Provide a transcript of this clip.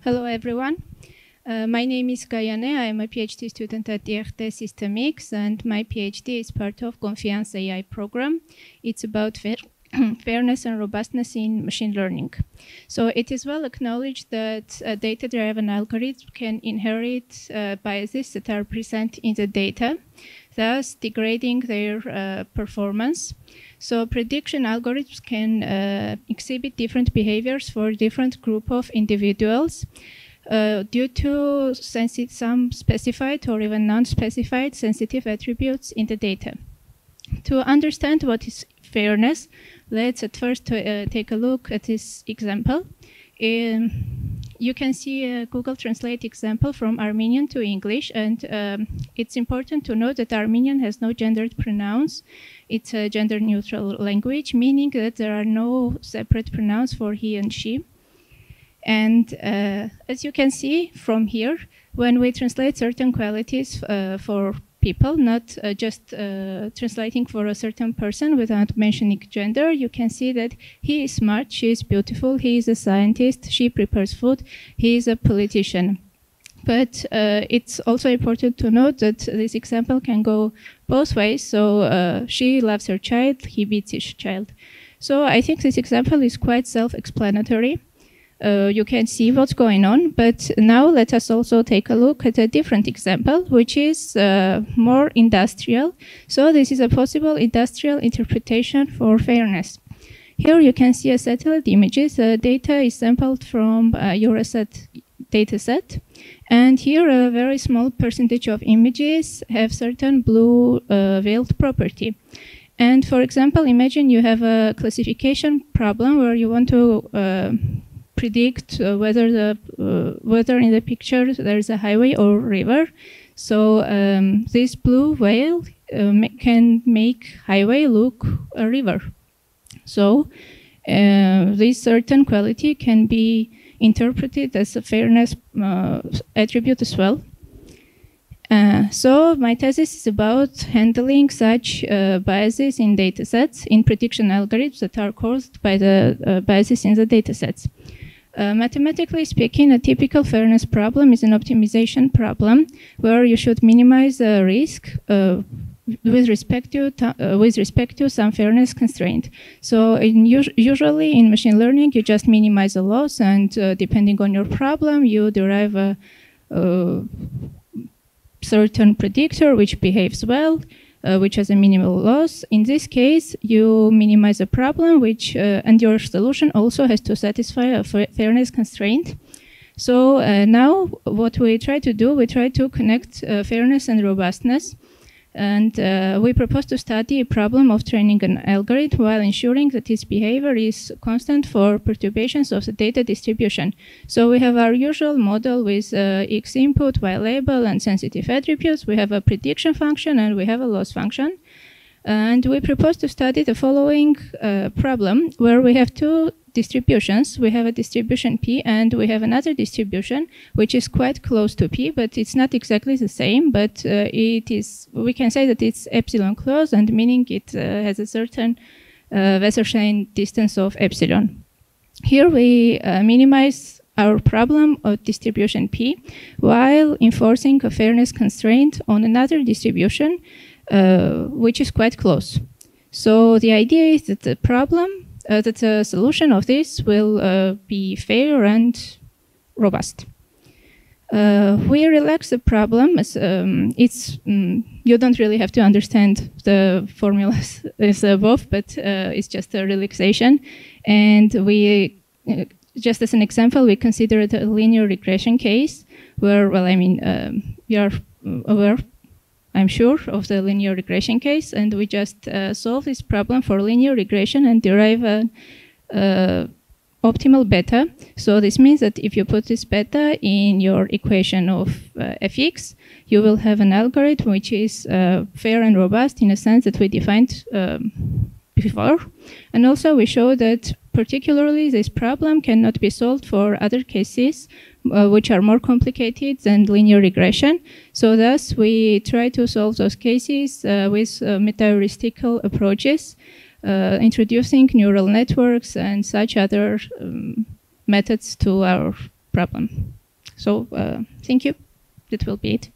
Hello, everyone. My name is Gayane. I am a PhD student at the SystemX, and my PhD is part of Confiance.ai program. It's about fairness and robustness in machine learning. So it is well acknowledged that data-driven algorithms can inherit biases that are present in the data, thus degrading their performance. So prediction algorithms can exhibit different behaviors for different group of individuals due to some specified or even non-specified sensitive attributes in the data. To understand what is fairness, let's at first take a look at this example. You can see a Google Translate example from Armenian to English, and it's important to note that Armenian has no gendered pronouns. It's a gender-neutral language, meaning that there are no separate pronouns for he and she. And as you can see from here, when we translate certain qualities for people, not just translating for a certain person without mentioning gender, you can see that he is smart, she is beautiful, he is a scientist, she prepares food, he is a politician. But it's also important to note that this example can go both ways. So she loves her child, he beats his child. So I think this example is quite self-explanatory. You can see what's going on, but now let us also take a look at a different example, which is more industrial. So this is a possible industrial interpretation for fairness. Here you can see a satellite images. Data is sampled from Eurosat dataset, and here a very small percentage of images have certain blue veiled property. And for example, imagine you have a classification problem where you want to predict whether in the picture there is a highway or river. So this blue veil can make highway look a river. So this certain quality can be interpreted as a fairness attribute as well. So my thesis is about handling such biases in datasets, in prediction algorithms that are caused by the biases in the datasets. Mathematically speaking, a typical fairness problem is an optimization problem where you should minimize the risk with respect to some fairness constraint. So usually in machine learning, you just minimize the loss, and depending on your problem, you derive a certain predictor which behaves well, which has a minimal loss. In this case, you minimize a problem which, and your solution also has to satisfy a fairness constraint. So now what we try to do, we try to connect fairness and robustness. And we propose to study a problem of training an algorithm while ensuring that its behavior is constant for perturbations of the data distribution. So we have our usual model with X input, Y label, and sensitive attributes. We have a prediction function, and we have a loss function. And we propose to study the following problem, where we have two distributions. We have a distribution P, and we have another distribution which is quite close to P, but it's not exactly the same, but we can say that it's epsilon close, and meaning it has a certain Wasserstein distance of epsilon. Here we minimize our problem of distribution P while enforcing a fairness constraint on another distribution which is quite close. So the idea is that the problem that the solution of this will be fair and robust. We relax the problem as you don't really have to understand the formulas as above, but it's just a relaxation. And we, just as an example, we considered a linear regression case where, well, I mean, we are aware, I'm sure, of the linear regression case, and we just solve this problem for linear regression and derive an optimal beta. So this means that if you put this beta in your equation of fx, you will have an algorithm which is fair and robust in a sense that we defined before. And also we show that particularly this problem cannot be solved for other cases which are more complicated than linear regression. So thus we try to solve those cases with meta-heuristical approaches, introducing neural networks and such other methods to our problem. So thank you. That will be it.